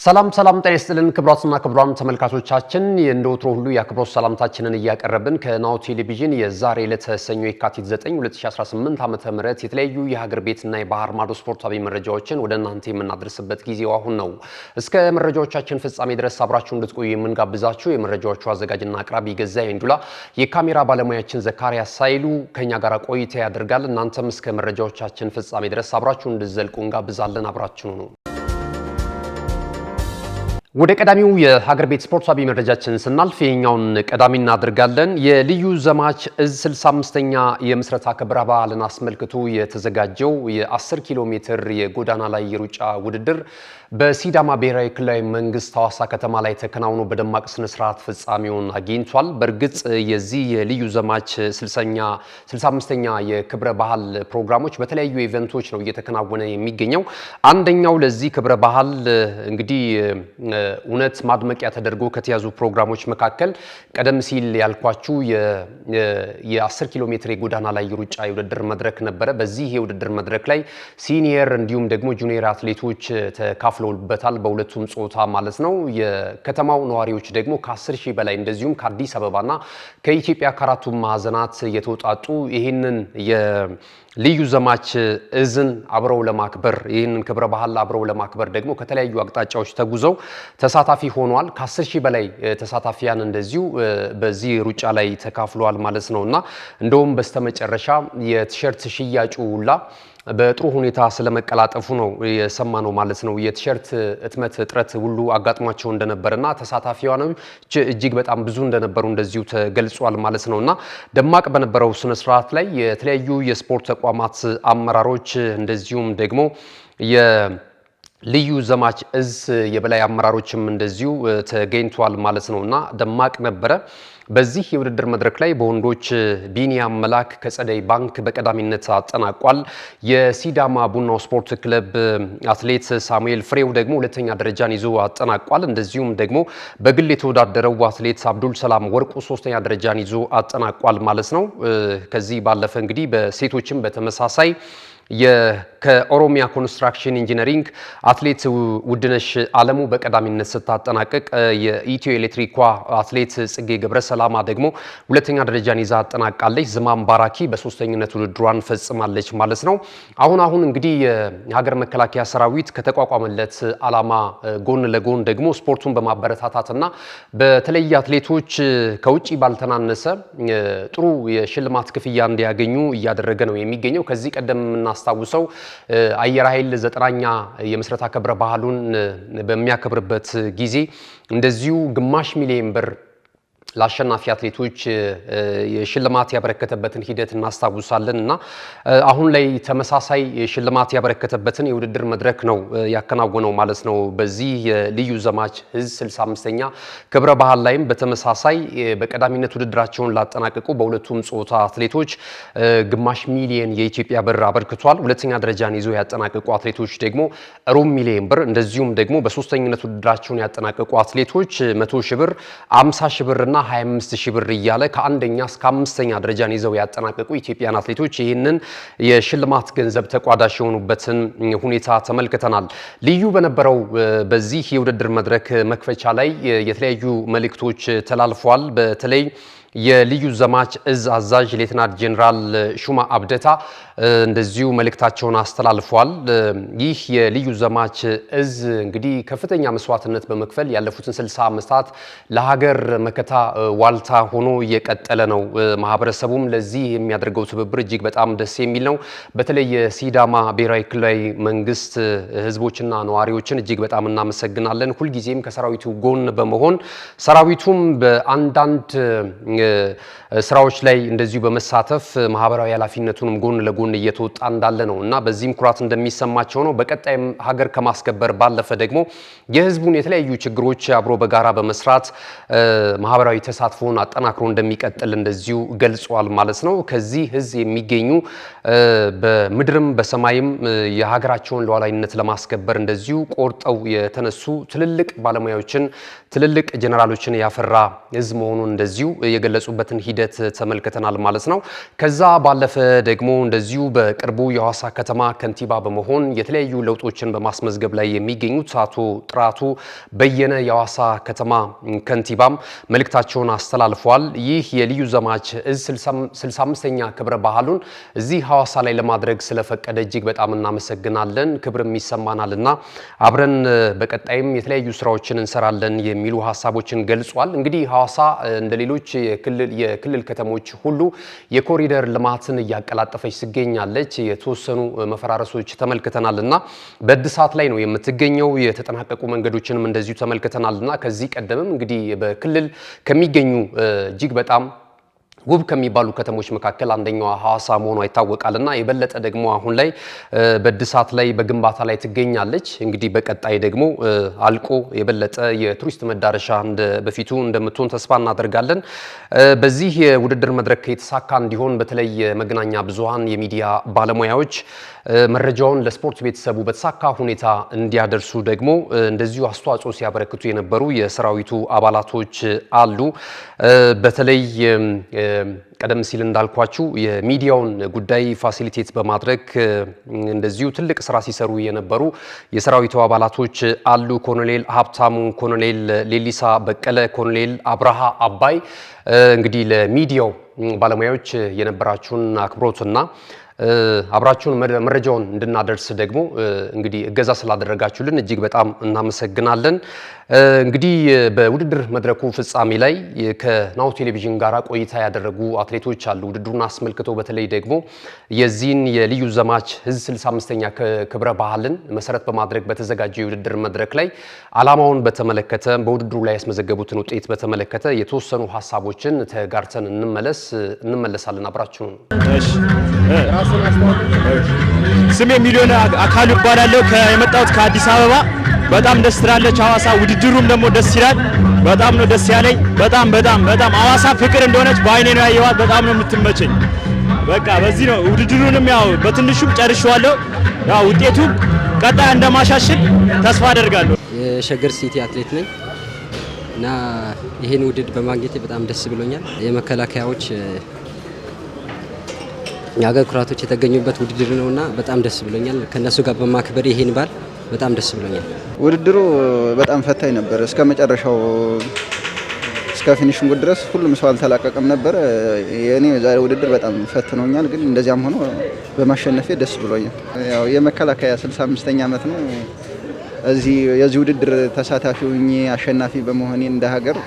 ሰላም ጤና ይስጥልን ክቡራትና ክቡራን ተመልካቾቻችን እንደወትሮ ሁሉ የአክብሮት ሰላምታችንን እያቀረብን ከናሁ ቴሌቪዥን የዛሬ ዕለት ሰኞ የካቲት 9 2018 ዓመተ ምህረት የተለያዩ የሀገር ቤትና የባህር ማዶ ስፖርታዊ መረጃዎችን ወደ እናንተ የምናደርስበት ጊዜው አሁን ነው። እስከ መረጃዎቻችን ፍጻሜ ድረስ አብራችሁ እንድትቆዩ የምንጋብዛችሁ የመረጃዎቹ አዘጋጅና አቅራቢ ገዛይ እንዱላ፣ የካሜራ ባለሙያችን ዘካሪያስ ሳይሉ ከኛ ጋር ቆይታ ያደርጋል። እናንተም እስከ መረጃዎቻችን ፍጻሜ ድረስ አብራችሁ እንድትዘልቁ እንጋብዛለን። አብራችሁ ነው። ወደ ቀዳሚው የሀገር ቤት ስፖርታዊ መረጃችን ስናልፍ የኛውን ቀዳሚ እናደርጋለን። የልዩ ዘማች እዝ 65ኛ የምስረታ ክብረ በዓልን አስመልክቶ የተዘጋጀው የ10 ኪሎ ሜትር የጎዳና ላይ የሩጫ ውድድር በሲዳማ ብሔራዊ ክልላዊ መንግስት ሐዋሳ ከተማ ላይ ተከናውኖ በደማቅ ስነ ስርዓት ፍጻሜውን አግኝቷል። በእርግጥ የዚህ የልዩ ዘማች 65ኛ የክብረ በዓል ፕሮግራሞች በተለያዩ ኢቨንቶች ነው እየተከናወነ የሚገኘው። አንደኛው ለዚህ ክብረ በዓል እንግዲህ እውነት ማድመቂያ ተደርጎ ከተያዙ ፕሮግራሞች መካከል ቀደም ሲል ያልኳችሁ የ10 ኪሎ ሜትር የጎዳና ላይ የሩጫ የውድድር መድረክ ነበረ። በዚህ የውድድር መድረክ ላይ ሲኒየር እንዲሁም ደግሞ ጁኒየር አትሌቶች ተካፍለውበታል፣ በሁለቱም ጾታ ማለት ነው። የከተማው ነዋሪዎች ደግሞ ከ10 ሺህ በላይ እንደዚሁም ከአዲስ አበባና ከኢትዮጵያ ከአራቱም ማዕዘናት የተውጣጡ ይህንን ልዩ ዘማች እዝን አብረው ለማክበር ይህንን ክብረ በዓል አብረው ለማክበር ደግሞ ከተለያዩ አቅጣጫዎች ተጉዘው ተሳታፊ ሆኗል። ከ10 ሺህ በላይ ተሳታፊያን እንደዚሁ በዚህ ሩጫ ላይ ተካፍለዋል ማለት ነውና እንደውም በስተመጨረሻ የቲሸርት ሽያጩ ሁላ በጥሩ ሁኔታ ስለመቀላጠፉ ነው የሰማነው ማለት ነው። የቲሸርት እጥመት እጥረት ሁሉ አጋጥሟቸው እንደነበርና ተሳታፊዋኖች እጅግ በጣም ብዙ እንደነበሩ እንደዚሁ ተገልጿል ማለት ነውና ደማቅ በነበረው ስነ ስርዓት ላይ የተለያዩ የስፖርት ተቋማት አመራሮች እንደዚሁም ደግሞ ልዩ ዘማች እዝ የበላይ አመራሮችም እንደዚሁ ተገኝቷል ማለት ነውና ደማቅ ነበረ። በዚህ የውድድር መድረክ ላይ በወንዶች ቢኒያም መላክ ከጸደይ ባንክ በቀዳሚነት አጠናቋል። የሲዳማ ቡናው ስፖርት ክለብ አትሌት ሳሙኤል ፍሬው ደግሞ ሁለተኛ ደረጃን ይዞ አጠናቋል። እንደዚሁም ደግሞ በግል የተወዳደረው አትሌት አብዱል ሰላም ወርቁ ሶስተኛ ደረጃን ይዞ አጠናቋል ማለት ነው። ከዚህ ባለፈ እንግዲህ በሴቶችም በተመሳሳይ ከኦሮሚያ ኮንስትራክሽን ኢንጂነሪንግ አትሌት ውድነሽ አለሙ በቀዳሚነት ስታጠናቀቅ የኢትዮ ኤሌክትሪኳ አትሌት ጽጌ ገብረሰላማ ደግሞ ሁለተኛ ደረጃን ይዛ አጠናቃለች። ዝማም ባራኪ በሶስተኝነት ውድድሯን ፈጽማለች ማለት ነው። አሁን እንግዲህ የሀገር መከላከያ ሰራዊት ከተቋቋመለት ዓላማ ጎን ለጎን ደግሞ ስፖርቱን በማበረታታትና በተለይ አትሌቶች ከውጪ ባልተናነሰ ጥሩ የሽልማት ክፍያ እንዲያገኙ እያደረገ ነው የሚገኘው። ከዚህ ቀደም አስታውሰው አየር ኃይል 9ኛ የምስረታ ክብረ በዓሉን በሚያከብርበት ጊዜ እንደዚሁ ግማሽ ሚሊዮን ብር ለአሸናፊ አትሌቶች የሽልማት ያበረከተበትን ሂደት እናስታውሳለን እና አሁን ላይ ተመሳሳይ ሽልማት ያበረከተበትን የውድድር መድረክ ነው ያከናወነው ማለት ነው። በዚህ የልዩ ዘማች እዝ 65ኛ ክብረ በዓል ላይም በተመሳሳይ በቀዳሚነት ውድድራቸውን ላጠናቀቁ በሁለቱም ጾታ አትሌቶች ግማሽ ሚሊዮን የኢትዮጵያ ብር አበርክቷል። ሁለተኛ ደረጃን ይዞ ያጠናቀቁ አትሌቶች ደግሞ ሩብ ሚሊዮን ብር፣ እንደዚሁም ደግሞ በሶስተኝነት ውድድራቸውን ያጠናቀቁ አትሌቶች 100 ሺህ ብር፣ 50 ሺህ ብርና 25 ሺህ ብር እያለ ከአንደኛ እስከ አምስተኛ ደረጃን ይዘው ያጠናቀቁ ኢትዮጵያን አትሌቶች ይህንን የሽልማት ገንዘብ ተቋዳሽ የሆኑበትን ሁኔታ ተመልክተናል። ልዩ በነበረው በዚህ የውድድር መድረክ መክፈቻ ላይ የተለያዩ መልእክቶች ተላልፈዋል። በተለይ የልዩ ዘማች እዝ አዛዥ ሌተናንት ጄኔራል ሹማ አብደታ እንደዚሁ መልእክታቸውን አስተላልፈዋል። ይህ የልዩ ዘማች እዝ እንግዲህ ከፍተኛ መስዋዕትነት በመክፈል ያለፉትን 60 ዓመታት ለሀገር መከታ ዋልታ ሆኖ እየቀጠለ ነው። ማህበረሰቡም ለዚህ የሚያደርገው ትብብር እጅግ በጣም ደስ የሚል ነው። በተለይ የሲዳማ ብሔራዊ ክልላዊ መንግስት ህዝቦችና ነዋሪዎችን እጅግ በጣም እናመሰግናለን። ሁልጊዜም ከሰራዊቱ ጎን በመሆን ሰራዊቱም በአንዳንድ ስራዎች ላይ እንደዚሁ በመሳተፍ ማህበራዊ ኃላፊነቱንም ጎን ለጎን እየተወጣ እንዳለ ነው እና በዚህም ኩራት እንደሚሰማቸው ነው። በቀጣይም ሀገር ከማስከበር ባለፈ ደግሞ የህዝቡን የተለያዩ ችግሮች አብሮ በጋራ በመስራት ማህበራዊ ተሳትፎን አጠናክሮ እንደሚቀጥል እንደዚሁ ገልጿል ማለት ነው። ከዚህ ህዝብ የሚገኙ በምድርም በሰማይም የሀገራቸውን ሉዓላዊነት ለማስከበር እንደዚሁ ቆርጠው የተነሱ ትልልቅ ባለሙያዎችን ትልልቅ ጀነራሎችን ያፈራ ህዝብ መሆኑን እንደዚሁ የገለጹበትን ሂደት ተመልክተናል ማለት ነው። ከዛ ባለፈ ደግሞ እንደዚሁ በቅርቡ የሐዋሳ ከተማ ከንቲባ በመሆን የተለያዩ ለውጦችን በማስመዝገብ ላይ የሚገኙት አቶ ጥራቱ በየነ የሐዋሳ ከተማ ከንቲባም መልእክታቸውን አስተላልፈዋል። ይህ የልዩ ዘማች እዝ 65ኛ ክብረ በዓሉን እዚህ ሐዋሳ ላይ ለማድረግ ስለፈቀደ እጅግ በጣም እናመሰግናለን፣ ክብርም ይሰማናልና አብረን በቀጣይም የተለያዩ ስራዎችን እንሰራለን የሚሉ ሀሳቦችን ገልጿል። እንግዲህ ሐዋሳ እንደሌሎች የክልል ከተሞች ሁሉ የኮሪደር ልማትን እያቀላጠፈች ትገኛለች። የተወሰኑ መፈራረሶች ተመልክተናልና በእድሳት ላይ ነው የምትገኘው። የተጠናቀቁ መንገዶችንም እንደዚሁ ተመልክተናልና ከዚህ ቀደምም እንግዲህ በክልል ከሚገኙ እጅግ በጣም ውብ ከሚባሉ ከተሞች መካከል አንደኛዋ ሐዋሳ መሆኗ ይታወቃልና የበለጠ ደግሞ አሁን ላይ በእድሳት ላይ በግንባታ ላይ ትገኛለች። እንግዲህ በቀጣይ ደግሞ አልቆ የበለጠ የቱሪስት መዳረሻ በፊቱ እንደምትሆን ተስፋ እናደርጋለን። በዚህ የውድድር መድረክ የተሳካ እንዲሆን በተለይ የመገናኛ ብዙሃን የሚዲያ ባለሙያዎች መረጃውን ለስፖርት ቤተሰቡ በተሳካ ሁኔታ እንዲያደርሱ ደግሞ እንደዚሁ አስተዋጽኦ ሲያበረክቱ የነበሩ የሰራዊቱ አባላቶች አሉ። በተለይ ቀደም ሲል እንዳልኳችሁ የሚዲያውን ጉዳይ ፋሲሊቴት በማድረግ እንደዚሁ ትልቅ ስራ ሲሰሩ የነበሩ የሰራዊቱ አባላቶች አሉ። ኮሎኔል ሀብታሙ፣ ኮሎኔል ሌሊሳ በቀለ፣ ኮሎኔል አብርሃ አባይ እንግዲህ ለሚዲያው ባለሙያዎች የነበራችሁን አክብሮትና አብራችሁን መረጃውን እንድናደርስ ደግሞ እንግዲህ እገዛ ስላደረጋችሁልን እጅግ በጣም እናመሰግናለን። እንግዲህ በውድድር መድረኩ ፍጻሜ ላይ ከናሁ ቴሌቪዥን ጋር ቆይታ ያደረጉ አትሌቶች አሉ። ውድድሩን አስመልክተው በተለይ ደግሞ የዚህን የልዩ ዘማች እዝ 65ኛ ክብረ በዓልን መሰረት በማድረግ በተዘጋጀው የውድድር መድረክ ላይ ዓላማውን በተመለከተ በውድድሩ ላይ ያስመዘገቡትን ውጤት በተመለከተ የተወሰኑ ሀሳቦችን ተጋርተን እንመለሳለን። አብራችሁ ነው። ስሜ ሚሊዮን አካሉ ይባላል። ከመጣሁት ከአዲስ አበባ በጣም ደስ ትላለች ሐዋሳ። ውድድሩም ደግሞ ደስ ይላል። በጣም ነው ደስ ያለኝ። በጣም ሐዋሳ ፍቅር እንደሆነች በአይኔ ነው ያየኋት። በጣም ነው የምትመቸኝ። በቃ በዚህ ነው ውድድሩንም ያው በትንሹም ጨርሼዋለሁ። ያው ውጤቱ ቀጣይ እንደማሻሽል ተስፋ አደርጋለሁ። የሸገር ሲቲ አትሌት ነኝ እና ይሄን ውድድር በማግኘቴ በጣም ደስ ብሎኛል። የመከላከያዎች የሀገር ኩራቶች የተገኙበት ውድድር ነውና በጣም ደስ ብሎኛል። ከነሱ ጋር በማክበር ይሄን በዓል በጣም ደስ ብሎኛል። ውድድሩ በጣም ፈታኝ ነበር። እስከ መጨረሻው እስከ ፊኒሽንግ ድረስ ሁሉም ሰው አልተላቀቀም ነበር። የኔ ዛሬ ውድድር በጣም ፈትኖኛል፣ ግን እንደዚያም ሆኖ በማሸነፌ ደስ ብሎኛል። ያው የመከላከያ 65ኛ ዓመት ነው። የዚህ ውድድር ተሳታፊ ሆኜ አሸናፊ በመሆኔ እንደ ሀገር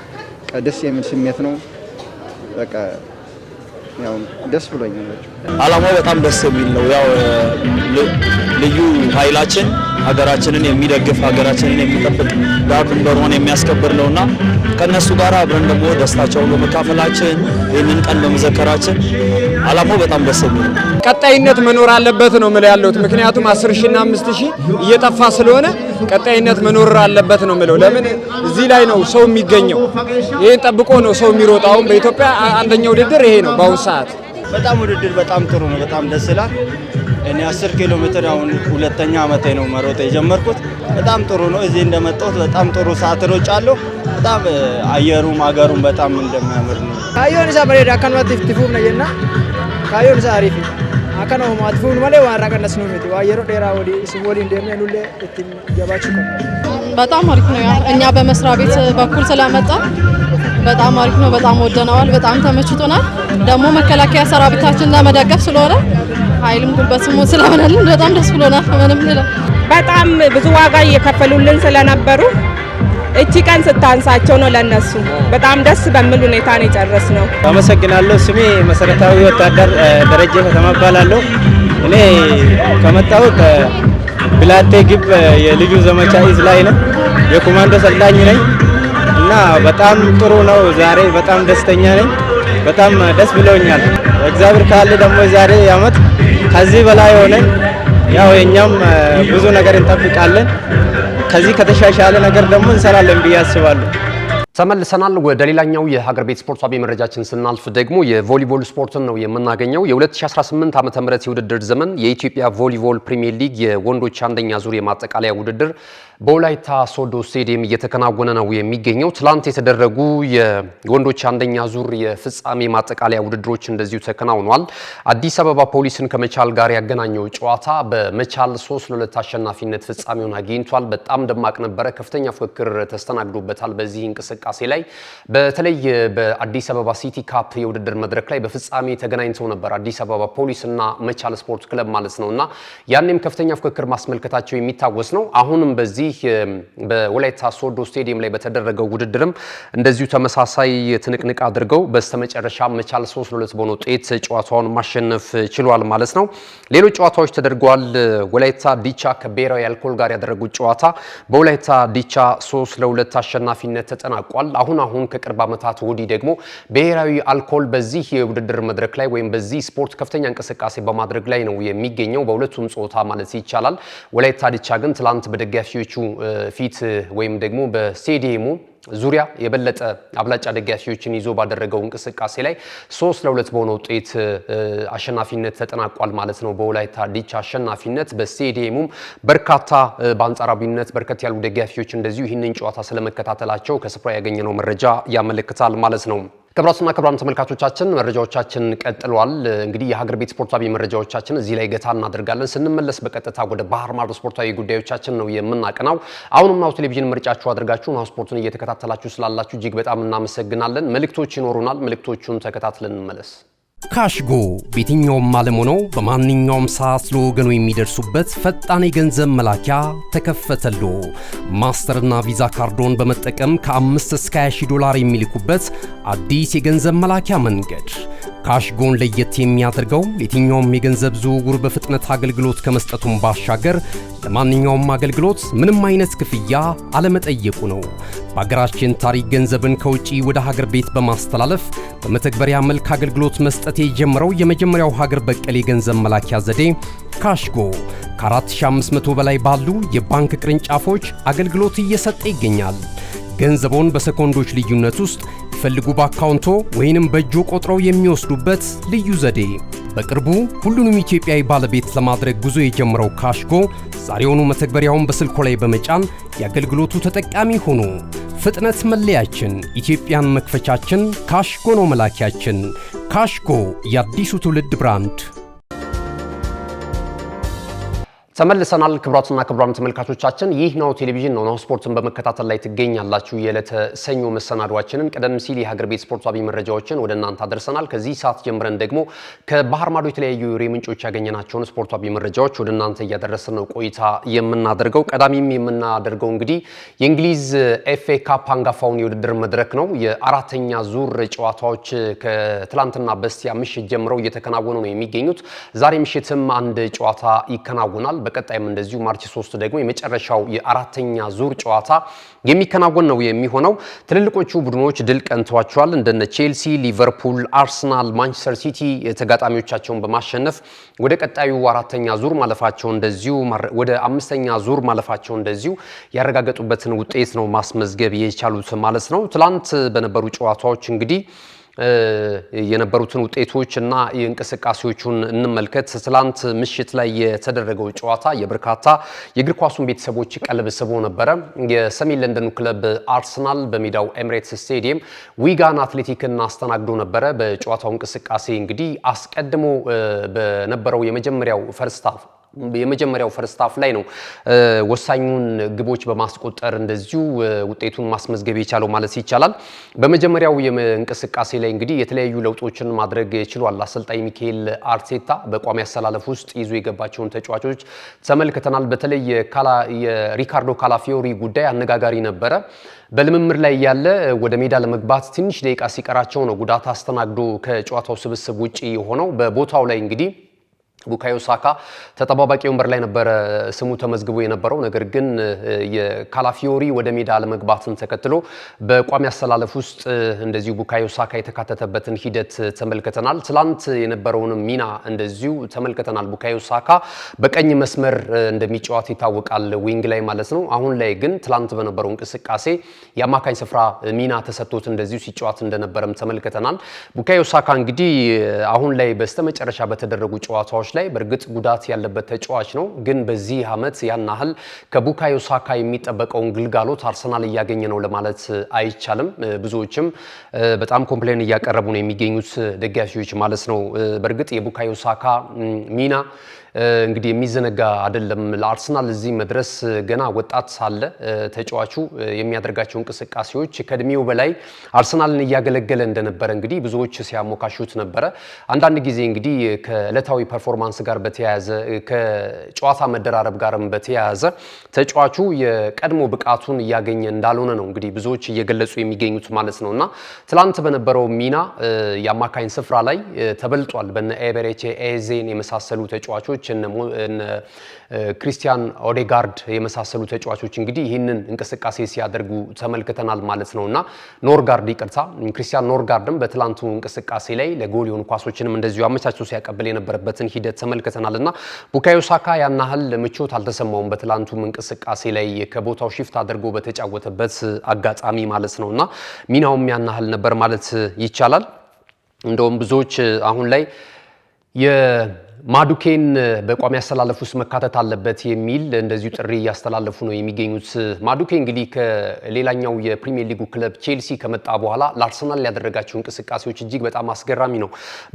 ደስ የሚል ስሜት ነው። በቃ ያው ደስ ብሎኛል። ዓላማው በጣም ደስ የሚል ነው። ያው ልዩ ኃይላችን ሀገራችንን የሚደግፍ ሀገራችንን የሚጠብቅ ዳር ድንበሩን የሚያስከብር ነውና ከነሱ ጋር አብረን ደግሞ ደስታቸውን በመካፈላችን ይህንን ቀን በመዘከራችን ዓላማው በጣም ደስ የሚል ነው። ቀጣይነት መኖር አለበት ነው የምለው ያለሁት። ምክንያቱም 10,000 እና 5,000 እየጠፋ ስለሆነ ቀጣይነት መኖር አለበት ነው የምለው። ለምን እዚህ ላይ ነው ሰው የሚገኘው። ይሄን ጠብቆ ነው ሰው የሚሮጣው። አሁን በኢትዮጵያ አንደኛው ውድድር ይሄ ነው በአሁኑ ሰዓት። በጣም ውድድር በጣም ጥሩ ነው። በጣም ደስ ይላል። እኔ 10 ኪሎ ሜትር አሁን ሁለተኛ ዓመቴ ነው መሮጥ የጀመርኩት። በጣም ጥሩ ነው። እዚህ እንደመጣሁት በጣም ጥሩ ሰዓት ሮጫለሁ። በጣም አየሩም አገሩም በጣም እንደሚያምር ነው። ካዮን ሳ በሬዳ አካንዋት ትፉም ነየና ካዮን ሳ አሪፍ አካን ነው ማጥፉን ማለት ዋራቀነስ ነው ማለት አየሩ ዴራ ወዲ ሲሞሊ እንደሚያኑለ እትም ያባቹ በጣም አሪፍ ነው። እኛ በመስሪያ ቤት በኩል ስለመጣ በጣም አሪፍ ነው። በጣም ወደነዋል። በጣም ተመችቶናል። ደግሞ መከላከያ ሰራዊታችንን ለመደገፍ ስለሆነ ኃይልም ጉልበትም ስለሆነልን በጣም ደስ ብሎናል። ምንም ሌላ በጣም ብዙ ዋጋ እየከፈሉልን ስለነበሩ እቺ ቀን ስታንሳቸው ነው ለነሱ በጣም ደስ በሚል ሁኔታ ነው የጨረስነው። አመሰግናለሁ። ስሜ መሰረታዊ ወታደር ደረጀ ከተማ እባላለሁ። እኔ ከመጣሁ ከብላቴ ግብ የልዩ ዘመቻ እዝ ላይ ነው። የኮማንዶ ሰልጣኝ ነኝ እና በጣም ጥሩ ነው። ዛሬ በጣም ደስተኛ ነኝ። በጣም ደስ ብሎኛል። እግዚአብሔር ካለ ደግሞ ዛሬ ዓመት ከዚህ በላይ ሆነን ያው የኛም ብዙ ነገር እንጠብቃለን። ከዚህ ከተሻሻለ ነገር ደግሞ እንሰራለን ብዬ አስባለሁ። ተመልሰናል። ወደ ሌላኛው የሀገር ቤት ስፖርታዊ መረጃችን ስናልፍ ደግሞ የቮሊቦል ስፖርትን ነው የምናገኘው። የ2018 ዓ.ም የውድድር ዘመን የኢትዮጵያ ቮሊቦል ፕሪሚየር ሊግ የወንዶች አንደኛ ዙር የማጠቃለያ ውድድር በወላይታ ሶዶ ስቴዲየም እየተከናወነ ነው የሚገኘው። ትላንት የተደረጉ የወንዶች አንደኛ ዙር የፍጻሜ ማጠቃለያ ውድድሮች እንደዚሁ ተከናውኗል። አዲስ አበባ ፖሊስን ከመቻል ጋር ያገናኘው ጨዋታ በመቻል 3-2 አሸናፊነት ፍጻሜውን አግኝቷል። በጣም ደማቅ ነበረ። ከፍተኛ ፉክክር ተስተናግዶበታል። በዚህ እንቅስቃሴ ላይ በተለይ በአዲስ አበባ ሲቲ ካፕ የውድድር መድረክ ላይ በፍጻሜ ተገናኝተው ነበር አዲስ አበባ ፖሊስና መቻል ስፖርት ክለብ ማለት ነውና ያንንም ከፍተኛ ፉክክር ማስመልከታቸው የሚታወስ ነው። አሁንም በዚህ በወላይታ ሶዶ ስቴዲየም ላይ በተደረገው ውድድርም እንደዚሁ ተመሳሳይ ትንቅንቅ አድርገው በስተመጨረሻ መቻል 3-2 በሆነ ውጤት ጨዋታውን ማሸነፍ ችሏል ማለት ነው። ሌሎች ጨዋታዎች ተደርገዋል። ወላይታ ዲቻ ከብሔራዊ አልኮል ጋር ያደረጉት ጨዋታ በወላይታ ዲቻ 3-2 አሸናፊነት ተጠናቋል። አሁን ከቅርብ ዓመታት ወዲህ ደግሞ ብሔራዊ አልኮል በዚህ የውድድር መድረክ ላይ ወይም በዚህ ስፖርት ከፍተኛ እንቅስቃሴ በማድረግ ላይ ነው የሚገኘው በሁለቱም ጾታ ማለት ይቻላል። ወላይታ ዲቻ ግን ትላንት በደጋፊዎቹ ፊት ወይም ደግሞ በስቴዲየሙ ዙሪያ የበለጠ አብላጫ ደጋፊዎችን ይዞ ባደረገው እንቅስቃሴ ላይ 3-2 በሆነ ውጤት አሸናፊነት ተጠናቋል ማለት ነው። በወላይታ ዲቻ አሸናፊነት በስቴዲየሙም በርካታ በአንጻራዊነት በርከት ያሉ ደጋፊዎች እንደዚሁ ይህንን ጨዋታ ስለመከታተላቸው ከስፍራ ያገኘነው መረጃ ያመለክታል ማለት ነው። ክቡራትና ክቡራን ተመልካቾቻችን መረጃዎቻችን ቀጥለዋል። እንግዲህ የሀገር ቤት ስፖርታዊ መረጃዎቻችን እዚህ ላይ ገታ እናደርጋለን። ስንመለስ በቀጥታ ወደ ባህር ማዶ ስፖርታዊ ጉዳዮቻችን ነው የምናቀናው። አሁንም ናሁ ቴሌቪዥን ምርጫችሁ አድርጋችሁ ናሁ ስፖርቱን እየተከታተላችሁ ስላላችሁ እጅግ በጣም እናመሰግናለን። መልእክቶች ይኖሩናል። መልእክቶቹን ተከታትለን እንመለስ። ካሽጎ በየትኛውም ዓለም ሆነው በማንኛውም ሰዓት ለወገኑ የሚደርሱበት ፈጣን የገንዘብ መላኪያ ተከፈተሎ። ማስተርና ቪዛ ካርዶን በመጠቀም ከ5 እስከ 20 ዶላር የሚልኩበት አዲስ የገንዘብ መላኪያ መንገድ። ካሽጎን ለየት የሚያደርገው የትኛውም የገንዘብ ዝውውር በፍጥነት አገልግሎት ከመስጠቱም ባሻገር ለማንኛውም አገልግሎት ምንም አይነት ክፍያ አለመጠየቁ ነው። በሀገራችን ታሪክ ገንዘብን ከውጪ ወደ ሀገር ቤት በማስተላለፍ በመተግበሪያ መልክ አገልግሎት መስጠት የጀመረው የመጀመሪያው ሀገር በቀል የገንዘብ መላኪያ ዘዴ ካሽጎ ከ4500 በላይ ባሉ የባንክ ቅርንጫፎች አገልግሎት እየሰጠ ይገኛል። ገንዘቦን በሰኮንዶች ልዩነት ውስጥ ይፈልጉ በአካውንቶ ወይንም በእጆ ቆጥረው የሚወስዱበት ልዩ ዘዴ። በቅርቡ ሁሉንም ኢትዮጵያዊ ባለቤት ለማድረግ ጉዞ የጀመረው ካሽጎ ዛሬውኑ መተግበሪያውን በስልኮ ላይ በመጫን የአገልግሎቱ ተጠቃሚ ሆኑ። ፍጥነት መለያችን፣ ኢትዮጵያን መክፈቻችን፣ ካሽጎ ነው መላኪያችን። ካሽጎ የአዲሱ ትውልድ ብራንድ። ተመልሰናል። ክቡራትና ክቡራን ተመልካቾቻችን ይህ ናሁ ቴሌቪዥን ነው። ናሁ ስፖርትን በመከታተል ላይ ትገኛላችሁ። የዕለተ ሰኞ መሰናዷችንን ቀደም ሲል የሀገር ቤት ስፖርታዊ መረጃዎችን ወደ እናንተ አደርሰናል። ከዚህ ሰዓት ጀምረን ደግሞ ከባህር ማዶ የተለያዩ የወሬ ምንጮች ያገኘናቸውን ስፖርታዊ መረጃዎች ወደ እናንተ እያደረስን ነው ቆይታ የምናደርገው። ቀዳሚም የምናደርገው እንግዲህ የእንግሊዝ ኤፍኤ ካፕ አንጋፋውን የውድድር መድረክ ነው። የአራተኛ ዙር ጨዋታዎች ከትላንትና በስቲያ ምሽት ጀምረው እየተከናወኑ ነው የሚገኙት። ዛሬ ምሽትም አንድ ጨዋታ ይከናወናል። በቀጣይም እንደዚሁ ማርች 3 ደግሞ የመጨረሻው የአራተኛ ዙር ጨዋታ የሚከናወን ነው የሚሆነው። ትልልቆቹ ቡድኖች ድል ቀንተዋቸዋል። እንደነ ቼልሲ፣ ሊቨርፑል፣ አርሰናል፣ ማንቸስተር ሲቲ ተጋጣሚዎቻቸውን በማሸነፍ ወደ ቀጣዩ አራተኛ ዙር ማለፋቸው እንደዚሁ ወደ አምስተኛ ዙር ማለፋቸው እንደዚሁ ያረጋገጡበትን ውጤት ነው ማስመዝገብ የቻሉት ማለት ነው። ትላንት በነበሩ ጨዋታዎች እንግዲህ የነበሩትን ውጤቶች እና የእንቅስቃሴዎቹን እንመልከት። ትላንት ምሽት ላይ የተደረገው ጨዋታ የበርካታ የእግር ኳሱን ቤተሰቦች ቀልብ ስቦ ነበረ። የሰሜን ለንደኑ ክለብ አርሰናል በሜዳው ኤምሬትስ ስቴዲየም ዊጋን አትሌቲክን አስተናግዶ ነበረ። በጨዋታው እንቅስቃሴ እንግዲህ አስቀድሞ በነበረው የመጀመሪያው ፈርስት ሃፍ ላይ ነው ወሳኙን ግቦች በማስቆጠር እንደዚሁ ውጤቱን ማስመዝገብ የቻለው ማለት ይቻላል። በመጀመሪያው የእንቅስቃሴ ላይ እንግዲህ የተለያዩ ለውጦችን ማድረግ ችሏል። አሰልጣኝ ሚካኤል አርቴታ በቋሚ አሰላለፍ ውስጥ ይዞ የገባቸውን ተጫዋቾች ተመልክተናል። በተለይ የሪካርዶ ካላፊዮሪ ጉዳይ አነጋጋሪ ነበረ። በልምምድ ላይ ያለ ወደ ሜዳ ለመግባት ትንሽ ደቂቃ ሲቀራቸው ነው ጉዳት አስተናግዶ ከጨዋታው ስብስብ ውጪ የሆነው። በቦታው ላይ እንግዲህ ቡካዮ ሳካ ተጠባባቂ ወንበር ላይ ነበር ስሙ ተመዝግቦ የነበረው። ነገር ግን የካላፊዮሪ ወደ ሜዳ ለመግባትን ተከትሎ በቋሚ አሰላለፍ ውስጥ እንደዚሁ ቡካዮ ሳካ የተካተተበትን ሂደት ተመልክተናል። ትላንት የነበረውን ሚና እንደዚሁ ተመልክተናል። ቡካዮ ሳካ በቀኝ መስመር እንደሚጫወት ይታወቃል፣ ዊንግ ላይ ማለት ነው። አሁን ላይ ግን ትላንት በነበረው እንቅስቃሴ የአማካኝ ስፍራ ሚና ተሰጥቶት እንደዚሁ ሲጫወት እንደነበረም ተመልክተናል። ቡካዮ ሳካ እንግዲህ አሁን ላይ በስተመጨረሻ በተደረጉ ጨዋታዎች ላይ በእርግጥ ጉዳት ያለበት ተጫዋች ነው። ግን በዚህ ዓመት ያን ያህል ከቡካዮ ሳካ የሚጠበቀውን ግልጋሎት አርሰናል እያገኘ ነው ለማለት አይቻልም። ብዙዎችም በጣም ኮምፕሌን እያቀረቡ ነው የሚገኙት ደጋፊዎች ማለት ነው። በእርግጥ የቡካዮ ሳካ ሚና እንግዲህ የሚዘነጋ አይደለም። ለአርሰናል እዚህ መድረስ ገና ወጣት ሳለ ተጫዋቹ የሚያደርጋቸው እንቅስቃሴዎች ከእድሜው በላይ አርሰናልን እያገለገለ እንደነበረ እንግዲህ ብዙዎች ሲያሞካሹት ነበረ። አንዳንድ ጊዜ እንግዲህ ከዕለታዊ ፐርፎርማንስ ጋር በተያያዘ ከጨዋታ መደራረብ ጋርም በተያያዘ ተጫዋቹ የቀድሞ ብቃቱን እያገኘ እንዳልሆነ ነው እንግዲህ ብዙዎች እየገለጹ የሚገኙት ማለት ነውና ትላንት በነበረው ሚና የአማካኝ ስፍራ ላይ ተበልጧል። በነ ኤቤሬቺ ኤዜን የመሳሰሉ ተጫዋቾች እነ ክሪስቲያን ኦዴጋርድ የመሳሰሉ ተጫዋቾች እንግዲህ ይህንን እንቅስቃሴ ሲያደርጉ ተመልክተናል ማለት ነውና ክሪስቲያን ኖርጋርድም በትላንቱ እንቅስቃሴ ላይ ለጎል የሆኑ ኳሶችንም እንደዚሁ አመቻችቶ ሲያቀብል የነበረበትን ሂደት ተመልክተናልና ቡካዮ ሳካ ያን ያህል ምቾት አልተሰማውም በትላንቱም እንቅስቃሴ ላይ ከቦታው ሽፍት አድርጎ በተጫወተበት አጋጣሚ ማለት ነውና ሚናውም ያን ያህል ነበር ማለት ይቻላል። እንደውም ብዙዎች አሁን ላይ ማዱኬን በቋሚ አሰላለፍ ውስጥ መካተት አለበት የሚል እንደዚሁ ጥሪ እያስተላለፉ ነው የሚገኙት። ማዱኬ እንግዲህ ከሌላኛው የፕሪሚየር ሊጉ ክለብ ቼልሲ ከመጣ በኋላ ለአርሰናል ያደረጋቸው እንቅስቃሴዎች እጅግ በጣም አስገራሚ ነው።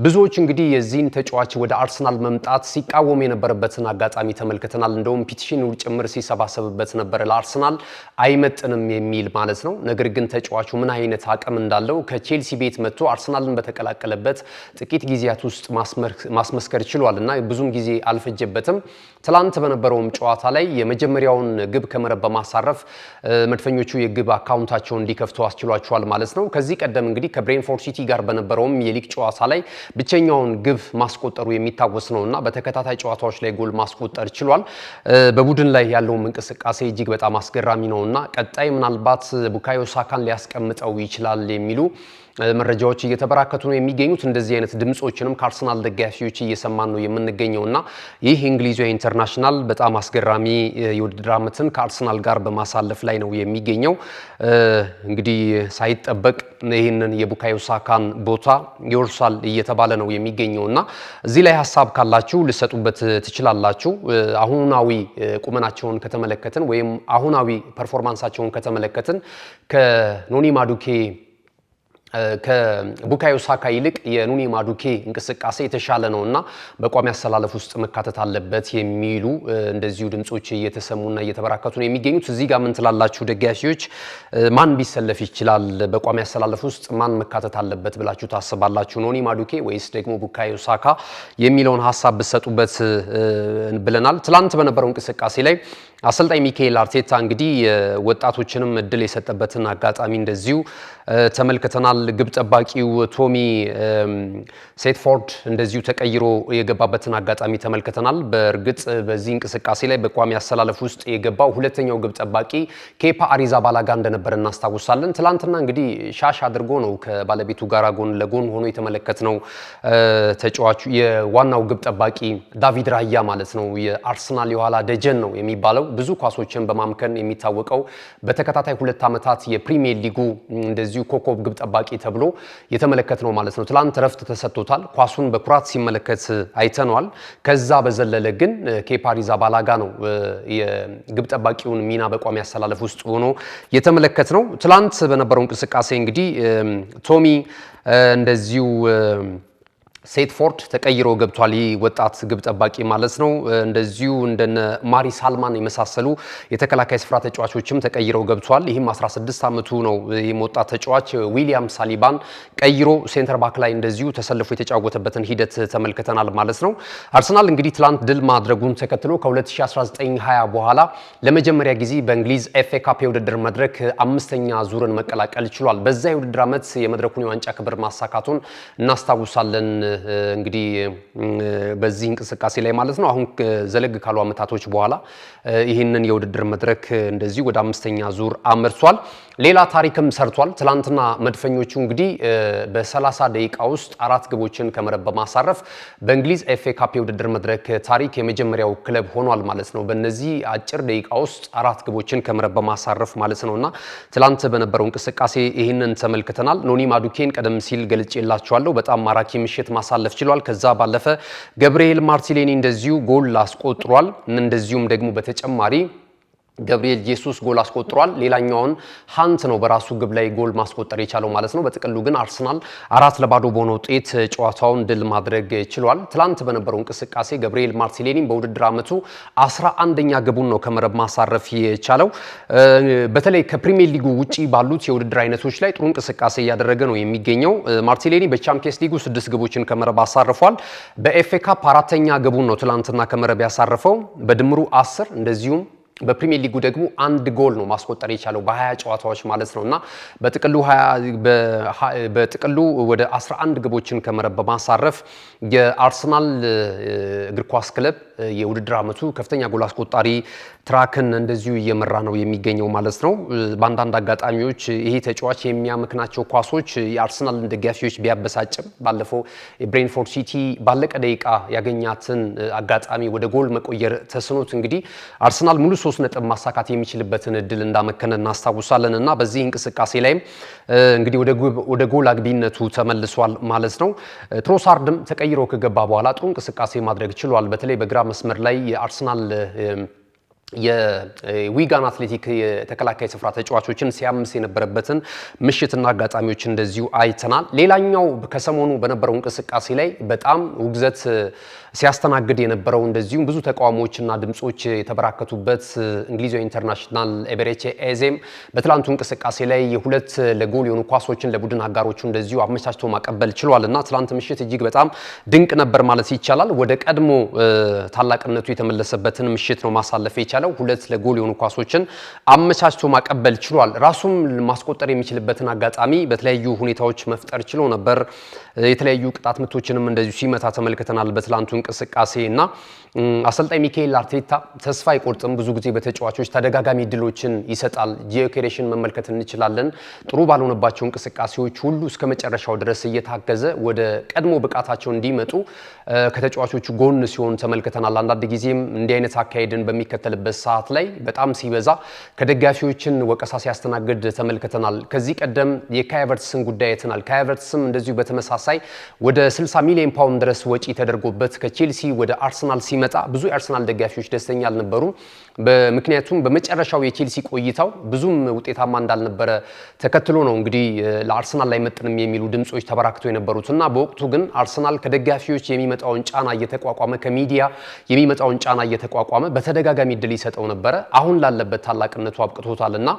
ብዙዎች እንግዲህ የዚህን ተጫዋች ወደ አርሰናል መምጣት ሲቃወሙ የነበረበትን አጋጣሚ ተመልክተናል። እንደውም ፒቲሽን ጭምር ሲሰባሰብበት ነበር፣ ለአርሰናል አይመጥንም የሚል ማለት ነው። ነገር ግን ተጫዋቹ ምን አይነት አቅም እንዳለው ከቼልሲ ቤት መጥቶ አርሰናልን በተቀላቀለበት ጥቂት ጊዜያት ውስጥ ማስመስከር ችሏል እና ብዙም ጊዜ አልፈጀበትም። ትላንት በነበረውም ጨዋታ ላይ የመጀመሪያውን ግብ ከመረብ በማሳረፍ መድፈኞቹ የግብ አካውንታቸውን እንዲከፍቱ አስችሏቸዋል ማለት ነው። ከዚህ ቀደም እንግዲህ ከብሬንፎርድ ሲቲ ጋር በነበረውም የሊግ ጨዋታ ላይ ብቸኛውን ግብ ማስቆጠሩ የሚታወስ ነውና በተከታታይ ጨዋታዎች ላይ ጎል ማስቆጠር ችሏል። በቡድን ላይ ያለውም እንቅስቃሴ እጅግ በጣም አስገራሚ ነውና ቀጣይ ምናልባት ቡካዮ ሳካን ሊያስቀምጠው ይችላል የሚሉ መረጃዎች እየተበራከቱ ነው የሚገኙት። እንደዚህ አይነት ድምጾችንም ከአርሰናል ደጋፊዎች እየሰማን ነው የምንገኘውና ይህ እንግሊዛዊ ኢንተርናሽናል በጣም አስገራሚ የውድድር ዓመትን ከአርሰናል ጋር በማሳለፍ ላይ ነው የሚገኘው። እንግዲህ ሳይጠበቅ ይህንን የቡካዮ ሳካን ቦታ ይወርሳል እየተባለ ነው የሚገኘውና እዚህ ላይ ሀሳብ ካላችሁ ልሰጡበት ትችላላችሁ። አሁናዊ ቁመናቸውን ከተመለከትን ወይም አሁናዊ ፐርፎርማንሳቸውን ከተመለከትን ከኖኒ ማዱኬ ከቡካዮ ሳካ ይልቅ የኑኒ ማዱኬ እንቅስቃሴ የተሻለ ነውና በቋሚ አሰላለፍ ውስጥ መካተት አለበት የሚሉ እንደዚሁ ድምጾች እየተሰሙና እየተበራከቱ ነው የሚገኙት። እዚህ ጋር ምን ትላላችሁ ደጋፊዎች? ማን ቢሰለፍ ይችላል? በቋሚ አሰላለፍ ውስጥ ማን መካተት አለበት ብላችሁ ታስባላችሁ? ኑኒ ማዱኬ ወይስ ደግሞ ቡካዮ ሳካ የሚለውን ሀሳብ ብትሰጡበት ብለናል። ትላንት በነበረው እንቅስቃሴ ላይ አሰልጣኝ ሚካኤል አርቴታ እንግዲህ ወጣቶችንም እድል የሰጠበትን አጋጣሚ እንደዚሁ ተመልክተናል። ግብ ጠባቂው ቶሚ ሴትፎርድ እንደዚሁ ተቀይሮ የገባበትን አጋጣሚ ተመልክተናል። በእርግጥ በዚህ እንቅስቃሴ ላይ በቋሚ አሰላለፍ ውስጥ የገባው ሁለተኛው ግብ ጠባቂ ኬፓ አሪዛባላጋ እንደነበር እናስታውሳለን። ትላንትና እንግዲህ ሻሽ አድርጎ ነው ከባለቤቱ ጋር ጎን ለጎን ሆኖ የተመለከትነው ተጫዋቹ የዋናው ግብ ጠባቂ ዳቪድ ራያ ማለት ነው። የአርሰናል የኋላ ደጀን ነው የሚባለው፣ ብዙ ኳሶችን በማምከን የሚታወቀው በተከታታይ 2 ዓመታት የፕሪሚየር ሊጉ እንደዚሁ ኮከብ ግብ ጠባቂ ተብሎ የተመለከትነው ማለት ነው። ትላንት ረፍት ተሰጥቶታል። ኳሱን በኩራት ሲመለከት አይተነዋል። ከዛ በዘለለ ግን ኬፓ አሪዛባላጋ ነው የግብ ጠባቂውን ሚና በቋሚ አሰላለፍ ውስጥ ሆኖ የተመለከትነው። ትላንት በነበረው እንቅስቃሴ እንግዲህ ቶሚ እንደዚሁ ሴትፎርድ ተቀይሮ ገብቷል። ይህ ወጣት ግብ ጠባቂ ማለት ነው። እንደዚሁ እንደነ ማሪ ሳልማን የመሳሰሉ የተከላካይ ስፍራ ተጫዋቾችም ተቀይረው ገብቷል። ይህም 16 ዓመቱ ነው። ይህም ወጣት ተጫዋች ዊሊያም ሳሊባን ቀይሮ ሴንተር ባክ ላይ እንደዚሁ ተሰልፎ የተጫወተበትን ሂደት ተመልክተናል ማለት ነው። አርሰናል እንግዲህ ትላንት ድል ማድረጉን ተከትሎ ከ2019-20 በኋላ ለመጀመሪያ ጊዜ በእንግሊዝ ኤፍኤ ካፕ የውድድር መድረክ 5ኛ ዙርን መቀላቀል ችሏል። በዛ የውድድር ዓመት የመድረኩን የዋንጫ ክብር ማሳካቱን እናስታውሳለን። እንግዲህ በዚህ እንቅስቃሴ ላይ ማለት ነው አሁን ዘለግ ካሉ አመታቶች በኋላ ይህንን የውድድር መድረክ እንደዚህ ወደ 5ኛ ዙር አመርቷል። ሌላ ታሪክም ሰርቷል። ትላንትና መድፈኞቹ እንግዲህ በ30 ደቂቃ ውስጥ 4 ግቦችን ከመረብ በማሳረፍ በእንግሊዝ ኤፍኤ ካፕ የውድድር መድረክ ታሪክ የመጀመሪያው ክለብ ሆኗል ማለት ነው። በእነዚህ አጭር ደቂቃ ውስጥ 4 ግቦችን ከመረብ በማሳረፍ ማለት ነውና ትላንት በነበረው እንቅስቃሴ ይህንን ተመልክተናል። ኖኒ ማዱኬን ቀደም ሲል ገልጬላችኋለሁ። በጣም ማራኪ ምሽት ማሳለፍ ችሏል። ከዛ ባለፈ ገብርኤል ማርቲኔሊ እንደዚሁ ጎል አስቆጥሯል። እንደዚሁም ደግሞ በተጨማሪ ገብርኤል ጄሱስ ጎል አስቆጥሯል። ሌላኛውን ሃንት ነው በራሱ ግብ ላይ ጎል ማስቆጠር የቻለው ማለት ነው። በጥቅሉ ግን አርሰናል 4-0 በሆነ ውጤት ጨዋታውን ድል ማድረግ ችሏል። ትላንት በነበረው እንቅስቃሴ ገብርኤል ማርቲኔሊ በውድድር ዓመቱ 11ኛ ግቡን ነው ከመረብ ማሳረፍ የቻለው። በተለይ ከፕሪሚየር ሊጉ ውጪ ባሉት የውድድር አይነቶች ላይ ጥሩ እንቅስቃሴ እያደረገ ነው የሚገኘው። ማርቲኔሊ በቻምፒየንስ ሊጉ 6 ግቦችን ከመረብ አሳርፏል። በኤፍኤ ካፕ 4ኛ ግቡን ነው ትላንትና ከመረብ ያሳረፈው በድምሩ 10 እንደዚሁም በፕሪሚየር ሊጉ ደግሞ 1 ጎል ነው ማስቆጠር የቻለው በ20 ጨዋታዎች ማለት ነውና በጥቅሉ ወደ 11 ግቦችን ከመረብ በማሳረፍ የአርሰናል እግር ኳስ ክለብ የውድድር ዓመቱ ከፍተኛ ጎል አስቆጣሪ ትራክን እንደዚሁ እየመራ ነው የሚገኘው ማለት ነው። በአንዳንድ አጋጣሚዎች ይሄ ተጫዋች የሚያመክናቸው ኳሶች የአርሰናል ደጋፊዎች ቢያበሳጭም ባለፈው የብሬንፎርድ ሲቲ ባለቀ ደቂቃ ያገኛትን አጋጣሚ ወደ ጎል መቆየር ተስኖት እንግዲህ አርሰናል ሙሉ 3 ነጥብ ማሳካት የሚችልበትን እድል እንዳመከነ እናስታውሳለን እና በዚህ እንቅስቃሴ ላይም እንግዲህ ወደ ጎል አግቢነቱ ተመልሷል ማለት ነው። ትሮሳርድም ተቀይሮ ከገባ በኋላ ጥሩ እንቅስቃሴ ማድረግ ችሏል። በተለይ በግራ መስመር ላይ የአርሰናል የዊጋን አትሌቲክ የተከላካይ ስፍራ ተጫዋቾችን ሲያምስ የነበረበትን ምሽትና አጋጣሚዎች እንደዚሁ አይተናል። ሌላኛው ከሰሞኑ በነበረው እንቅስቃሴ ላይ በጣም ውግዘት ሲያስተናግድ የነበረው እንደዚሁም ብዙ ተቃውሞዎችና ድምጾች የተበራከቱበት እንግሊዛዊ ኢንተርናሽናል ኤቤሬቺ ኤዜም በትላንቱ እንቅስቃሴ ላይ የ2 ለጎል የሆኑ ኳሶችን ለቡድን አጋሮቹ እንደዚሁ አመቻችቶ ማቀበል ችሏልና ትላንት ምሽት እጅግ በጣም ድንቅ ነበር ማለት ይቻላል። ወደ ቀድሞ ታላቅነቱ የተመለሰበትን ምሽት ነው ማሳለፍ የቻለው። 2 ለጎል የሆኑ ኳሶችን አመቻችቶ ማቀበል ችሏል። ራሱም ማስቆጠር የሚችልበትን አጋጣሚ በተለያዩ ሁኔታዎች መፍጠር ችሎ ነበር። የተለያዩ ቅጣት ምቶችንም እንደዚሁ ሲመታ ተመልክተናል በትላንቱ እንቅስቃሴ እና አሰልጣኝ ሚካኤል አርቴታ ተስፋ አይቆርጥም። ብዙ ጊዜ በተጫዋቾች ተደጋጋሚ ድሎችን ይሰጣል። ጂኦኬሬሽን መመልከት እንችላለን። ጥሩ ባልሆነባቸው እንቅስቃሴዎች ሁሉ እስከ መጨረሻው ድረስ እየታገዘ ወደ ቀድሞ ብቃታቸው እንዲመጡ ከተጫዋቾቹ ጎን ሲሆን ተመልክተናል። አንዳንድ ጊዜም እንዲህ አይነት አካሄድን በሚከተልበት ሰዓት ላይ በጣም ሲበዛ ከደጋፊዎችን ወቀሳ ሲያስተናግድ ተመልክተናል። ከዚህ ቀደም የካይ ሃቨርትስን ጉዳይ አይተናል። ካይ ሃቨርትስም እንደዚሁ በተመሳሳይ ወደ 60 ሚሊዮን ፓውንድ ድረስ ወጪ ተደርጎበት ከቼልሲ ወደ አርሰናል ሲመጣ ብዙ የአርሰናል ደጋፊዎች ደስተኛ አልነበሩም። ምክንያቱም በመጨረሻው የቼልሲ ቆይታው ብዙም ውጤታማ እንዳልነበረ ተከትሎ ነው እንግዲህ ለአርሰናል ላይ መጥንም የሚሉ ድምጾች ተበራክተው የነበሩትና በወቅቱ ግን አርሰናል ከደጋፊዎች የሚመጣውን ጫና እየተቋቋመ ከሚዲያ የሚመጣውን ጫና እየተቋቋመ በተደጋጋሚ ድል ይሰጠው ነበረ። አሁን ላለበት ታላቅነቱ አብቅቶታልና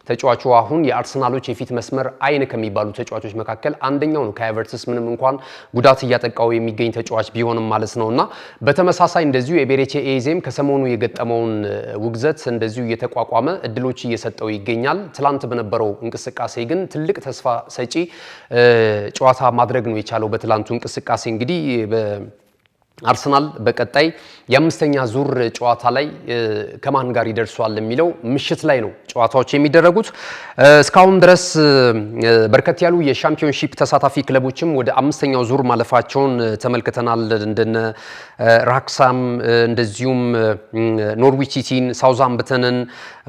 ተጫዋቹ አሁን የአርሰናሎች የፊት መስመር አይን ከሚባሉ ተጫዋቾች መካከል አንደኛው ነው። ካይ ሃቨርትስ ምንም እንኳን ጉዳት እያጠቃው የሚገኝ ተጫዋች ቢሆንም ማለት ነውና በተመሳሳይ እንደዚሁ ኤቤሬቺ ኤዜም ከሰሞኑ የገጠመውን ውግዘት እንደዚሁ እየተቋቋመ እድሎች እየሰጠው ይገኛል። ትላንት በነበረው እንቅስቃሴ ግን ትልቅ ተስፋ ሰጪ ጨዋታ ማድረግ ነው የቻለው። በትላንቱ እንቅስቃሴ እንግዲህ አርሰናል በቀጣይ የ5ኛ ዙር ጨዋታ ላይ ከማን ጋር ይደርሷል የሚለው ምሽት ላይ ነው ጨዋታዎች የሚደረጉት። እስካሁን ድረስ በርከት ያሉ የሻምፒዮንሺፕ ተሳታፊ ክለቦችም ወደ 5ኛው ዙር ማለፋቸውን ተመልክተናል። እንደነ ራክሳም እንደዚሁም ኖርዊች ሲቲን፣ ሳውዝሃምፕተንን፣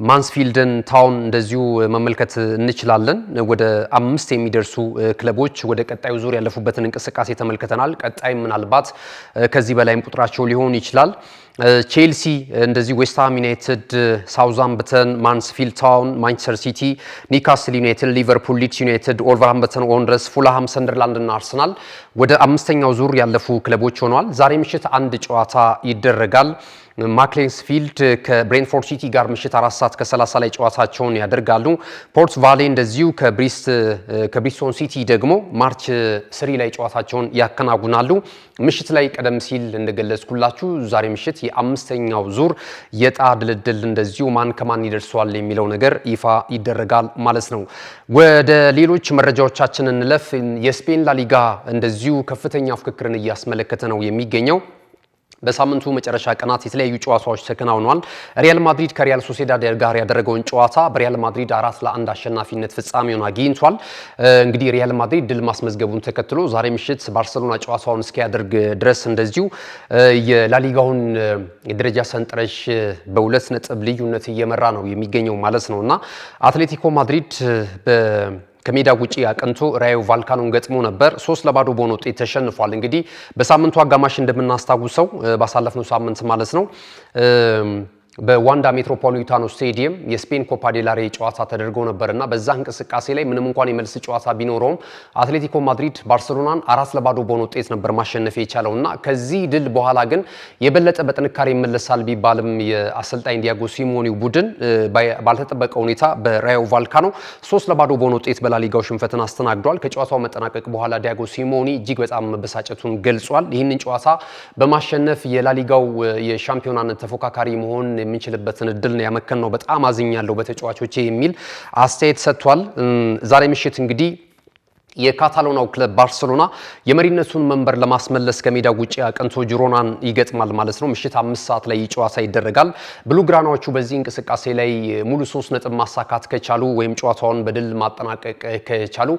ማንስፊልድን ታውን እንደዚሁ መመልከት እንችላለን። ወደ 5 የሚደርሱ ክለቦች ወደ ቀጣዩ ዙር ያለፉበትን እንቅስቃሴ ተመልክተናል። ቀጣይ ምናልባት ከዚህ በላይም ቁጥራቸው ሊሆን ይችላል። ቼልሲ እንደዚህ፣ ዌስትሃም ዩናይትድ፣ ሳውዝሃምፕተን፣ ማንስፊልድ ታውን፣ ማንቸስተር ሲቲ፣ ኒውካስል ዩናይትድ፣ ሊቨርፑል፣ ሊድስ ዩናይትድ፣ ኦልቨርሃምፕተን ወንደረርስ፣ ፉልሃም፣ ሰንደርላንድ እና አርሰናል ወደ 5ኛው ዙር ያለፉ ክለቦች ሆነዋል። ዛሬ ምሽት አንድ ጨዋታ ይደረጋል። ማክሌስፊልድ ከብሬንፎርድ ሲቲ ጋር ምሽት 4:30 ላይ ጨዋታቸውን ያደርጋሉ። ፖርት ቫሌ እንደዚሁ ከብሪስቶን ሲቲ ደግሞ ማርች 3 ላይ ጨዋታቸውን ያከናውናሉ። ምሽት ላይ ቀደም ሲል እንደገለጽኩላችሁ ዛሬ ምሽት የአምስተኛው ዙር የዕጣ ድልድል እንደዚሁ ማን ከማን ይደርሰዋል የሚለው ነገር ይፋ ይደረጋል ማለት ነው። ወደ ሌሎች መረጃዎቻችን እንለፍ። የስፔን ላሊጋ እንደዚሁ ከፍተኛ ፍክክርን እያስመለከተ ነው የሚገኘው። በሳምንቱ መጨረሻ ቀናት የተለያዩ ጨዋታዎች ተከናውነዋል። ሪያል ማድሪድ ከሪያል ሶሴዳድ ጋር ያደረገውን ጨዋታ በሪያል ማድሪድ 4-1 አሸናፊነት ፍጻሜውን አግኝቷል። እንግዲህ ሪያል ማድሪድ ድል ማስመዝገቡን ተከትሎ ዛሬ ምሽት ባርሴሎና ጨዋታውን እስኪያደርግ ድረስ እንደዚሁ የላሊጋውን የደረጃ ሰንጠረዥ በ2 ነጥብ ልዩነት እየመራ ነው የሚገኘው ማለት ነውና አትሌቲኮ ማድሪድ ከሜዳ ውጪ አቅንቶ ራዮ ቫልካኖን ገጥሞ ነበር 3-0 በሆነ ውጤት ተሸንፏል። እንግዲህ በሳምንቱ አጋማሽ እንደምናስታውሰው ባሳለፍነው ሳምንት ማለት ነው በዋንዳ ሜትሮፖሊታኖ ስቴዲየም የስፔን ኮፓ ዴል ሬይ ጨዋታ ተደርጎ ነበርና በዛ እንቅስቃሴ ላይ ምንም እንኳን የመልስ ጨዋታ ቢኖረውም አትሌቲኮ ማድሪድ ባርሴሎናን 4-0 በሆነ ውጤት ነበር ማሸነፍ የቻለውና ከዚህ ድል በኋላ ግን የበለጠ በጥንካሬ ይመለሳል ቢባልም የአሰልጣኝ ዲያጎ ሲሞኒ ቡድን ባልተጠበቀ ሁኔታ በራዮ ቫልካኖ 3-0 በሆነ ውጤት በላሊጋው ሽንፈትን አስተናግዷል። ከጨዋታው መጠናቀቅ በኋላ ዲያጎ ሲሞኒ እጅግ በጣም መበሳጨቱን ገልጿል። ይህንን ጨዋታ በማሸነፍ የላሊጋው የሻምፒዮናነት ተፎካካሪ መሆን የምንችልበትን እድል ነው ያመከን ነው። በጣም አዝኛለሁ በተጫዋቾቼ የሚል አስተያየት ሰጥቷል። ዛሬ ምሽት እንግዲህ የካታሎናው ክለብ ባርሴሎና የመሪነቱን መንበር ለማስመለስ ከሜዳ ውጪ አቅንቶ ጂሮናን ይገጥማል ማለት ነው። ምሽት 5 ሰዓት ላይ ጨዋታ ይደረጋል። ብሉግራናዎቹ በዚህ እንቅስቃሴ ላይ ሙሉ 3 ነጥብ ማሳካት ከቻሉ ወይም ጨዋታውን በድል ማጠናቀቅ ከቻሉ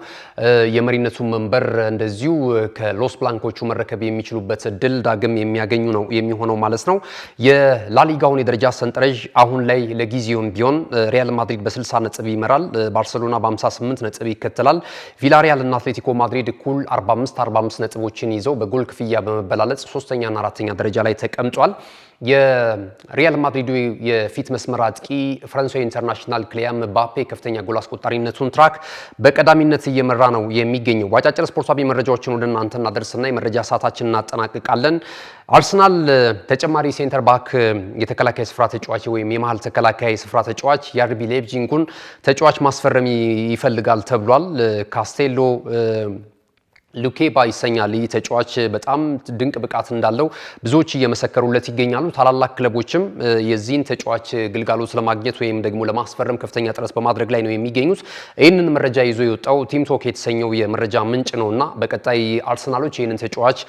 የመሪነቱን መንበር እንደዚሁ ከሎስ ብላንኮቹ መረከብ የሚችሉበት እድል ዳግም የሚያገኙ ነው የሚሆነው ማለት ነው። የላሊጋውን የደረጃ ሰንጠረዥ አሁን ላይ ለጊዜውም ቢሆን ሪያል ማድሪድ በ60 ነጥብ ይመራል። ባርሴሎና በ58 ነጥብ ይከተላል። ቪላሪያል እና አትሌቲኮ ማድሪድ እኩል 45 ነጥቦችን ይዘው በጎል ክፍያ በመበላለጥ 3ኛና 4ኛ ደረጃ ላይ ተቀምጧል። የሪያል ማድሪዱ የፊት መስመር አጥቂ ፍራንሳዊ ኢንተርናሽናል ክሊያን ምባፔ ከፍተኛ ጎል አስቆጣሪነቱን ትራክ በቀዳሚነት እየመራ ነው የሚገኘው። አጫጭር ስፖርታዊ መረጃዎችን ወደ እናንተ እናደርስና የመረጃ ሰዓታችንን እናጠናቅቃለን። አርሰናል ተጨማሪ ሴንተር ባክ የተከላካይ ስፍራ ተጫዋች ወይም የመሃል ተከላካይ ስፍራ ተጫዋች የአርቢ ሌፕዚጉን ተጫዋች ማስፈረም ይፈልጋል ተብሏል። ካስቴሎ ሉኬባ ይሰኛል። ይህ ተጫዋች በጣም ድንቅ ብቃት እንዳለው ብዙዎች እየመሰከሩለት ይገኛሉ። ታላላቅ ክለቦችም የዚህን ተጫዋች ግልጋሎት ለማግኘት ወይም ደግሞ ለማስፈረም ከፍተኛ ጥረት በማድረግ ላይ ነው የሚገኙት። ይህንን መረጃ ይዞ የወጣው ቲም ቶክ የተሰኘው የመረጃ ምንጭ ነውና በቀጣይ አርሰናሎች ይህንን ተጫዋች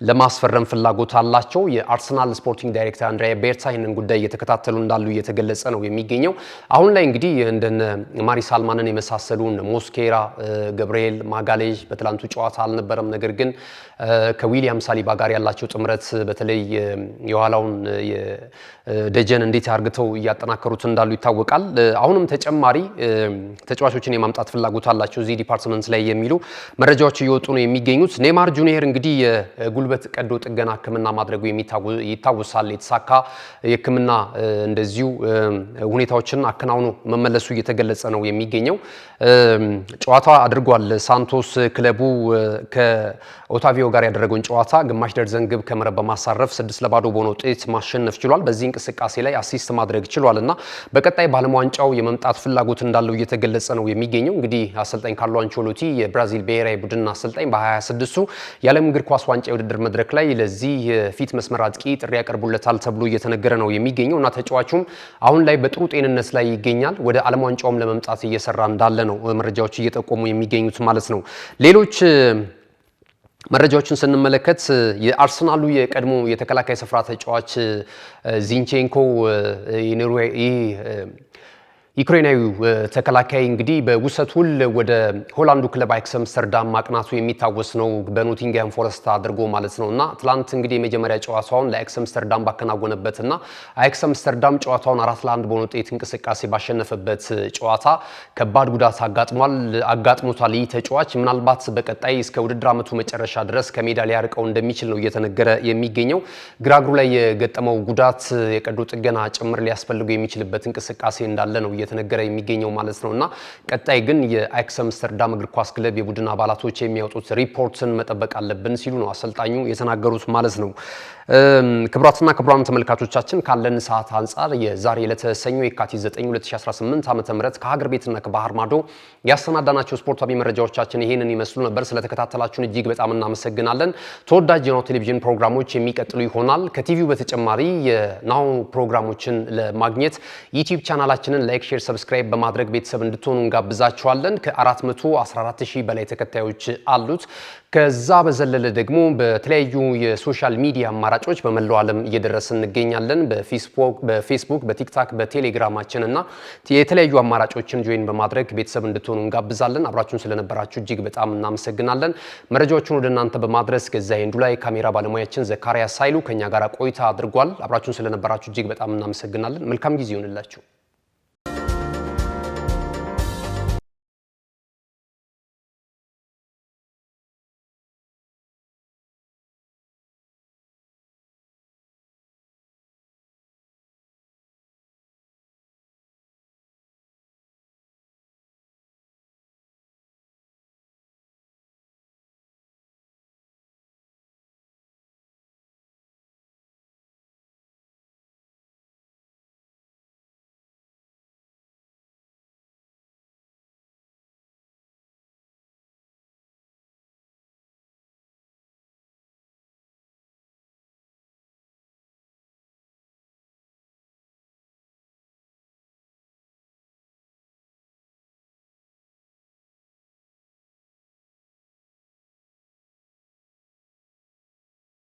ለማስፈረም ፍላጎት አላቸው። የአርሰናል ስፖርቲንግ ዳይሬክተር አንድሪያ ቤርታ ይህንን ጉዳይ እየተከታተሉ እንዳሉ እየተገለጸ ነው የሚገኘው። አሁን ላይ እንግዲህ እንደነ ማሪ ሳልማንን የመሳሰሉ ሞስኬራ፣ ገብርኤል ማጋሌዥ በትላንቱ ጨዋታ አልነበረም። ነገር ግን ከዊሊያም ሳሊባ ጋር ያላቸው ጥምረት በተለይ የኋላውን ደጀን እንዴት አርግተው እያጠናከሩት እንዳሉ ይታወቃል። አሁንም ተጨማሪ ተጫዋቾችን የማምጣት ፍላጎት አላቸው እዚህ ዲፓርትመንት ላይ የሚሉ መረጃዎች እየወጡ ነው የሚገኙት። ኔይማር ጁኒየር እንግዲህ የጉልበት ቀዶ ጥገና ሕክምና ማድረጉ ይታወሳል። የተሳካ የሕክምና እንደዚሁ ሁኔታዎችን አከናውኖ መመለሱ እየተገለጸ ነው የሚገኘው። ጨዋታ አድርጓል። ሳንቶስ ክለቡ ከኦታቪዮ ጋር ያደረገውን ጨዋታ ግማሽ ደርዘን ግብ ከመረብ በማሳረፍ 6-0 በሆነ ውጤት ማሸነፍ ችሏል። በዚህ እንቅስቃሴ ላይ አሲስት ማድረግ ችሏል እና በቀጣይ በዓለም ዋንጫው የመምጣት ፍላጎት እንዳለው እየተገለጸ ነው የሚገኘው። እንግዲህ አሰልጣኝ ካርሎ አንቸሎቲ የብራዚል ብሔራዊ ቡድን አሰልጣኝ በ26ቱ የዓለም እግር ኳስ ዋንጫ የውድድር መድረክ ላይ ለዚህ የፊት መስመር አጥቂ ጥሪ ያቀርቡለታል ተብሎ እየተነገረ ነው የሚገኘው እና ተጫዋቹም አሁን ላይ በጥሩ ጤንነት ላይ ይገኛል። ወደ ዓለም ዋንጫውም ለመምጣት እየሰራ እንዳለ ነው መረጃዎች እየጠቆሙ የሚገኙት ማለት ነው። ሌሎች መረጃዎችን ስንመለከት የአርሰናሉ የቀድሞ የተከላካይ ስፍራ ተጫዋች ዚንቼንኮ ዩክሬናዊ ተከላካይ እንግዲህ በውሰት ውል ወደ ሆላንዱ ክለብ አያክስ አምስተርዳም ማቅናቱ የሚታወስ ነው። በኖቲንግሃም ፎረስት አድርጎ ማለት ነውና ትላንት እንግዲህ የመጀመሪያ ጨዋታውን ለአያክስ አምስተርዳም ባከናወነበትና አያክስ አምስተርዳም ጨዋታውን 4-1 በሆነ ውጤት እንቅስቃሴ ባሸነፈበት ጨዋታ ከባድ ጉዳት አጋጥሞታል። ይህ ተጫዋች ምናልባት በቀጣይ እስከ ውድድር ዓመቱ መጨረሻ ድረስ ከሜዳ ሊያርቀው እንደሚችል ነው እየተነገረ የሚገኘው። ግራግሩ ላይ የገጠመው ጉዳት የቀዶ ጥገና ጭምር ሊያስፈልገው የሚችልበት እንቅስቃሴ እንዳለ ነው እየተነገረ የሚገኘው ማለት ነውና ቀጣይ ግን የአያክስ አምስተርዳም እግር ኳስ ክለብ የቡድን አባላቶች የሚያወጡት ሪፖርትን መጠበቅ አለብን ሲሉ ነው አሰልጣኙ የተናገሩት ማለት ነው። ክቡራትና ክቡራን ተመልካቾቻችን ካለን ሰዓት አንጻር የዛሬ ለተሰኞ የካቲት 9 2018 ዓ.ም ከሀገር ቤትና ከባህር ማዶ ያሰናዳናቸው ስፖርታዊ መረጃዎቻችን ይሄንን ይመስሉ ነበር። ስለተከታተላችሁን እጅግ በጣም እናመሰግናለን። ተወዳጅ የናሁ ቴሌቪዥን ፕሮግራሞች የሚቀጥሉ ይሆናል። ከቲቪው በተጨማሪ የናሁ ፕሮግራሞችን ለማግኘት ዩቲዩብ ቻናላችንን ላይክ፣ ሼር፣ ሰብስክራይብ በማድረግ ቤተሰብ እንድትሆኑ እንጋብዛችኋለን። ከ414,000 በላይ ተከታዮች አሉት። ከዛ በዘለለ ደግሞ በተለያዩ የሶሻል ሚዲያ አማራጮች በመላው ዓለም እየደረስን እንገኛለን። በፌስቡክ፣ በቲክታክ፣ በቴሌግራማችን እና የተለያዩ አማራጮችን ጆይን በማድረግ ቤተሰብ እንድትሆኑ እንጋብዛለን። አብራችሁን ስለነበራችሁ እጅግ በጣም እናመሰግናለን። መረጃዎቹን ወደ እናንተ በማድረስ ገዛ እንዱ ላይ ካሜራ ባለሙያችን ዘካሪያ ሳይሉ ከኛ ጋር ቆይታ አድርጓል። አብራችሁን ስለነበራችሁ እጅግ በጣም እናመሰግናለን። መልካም ጊዜ ይሁንላችሁ።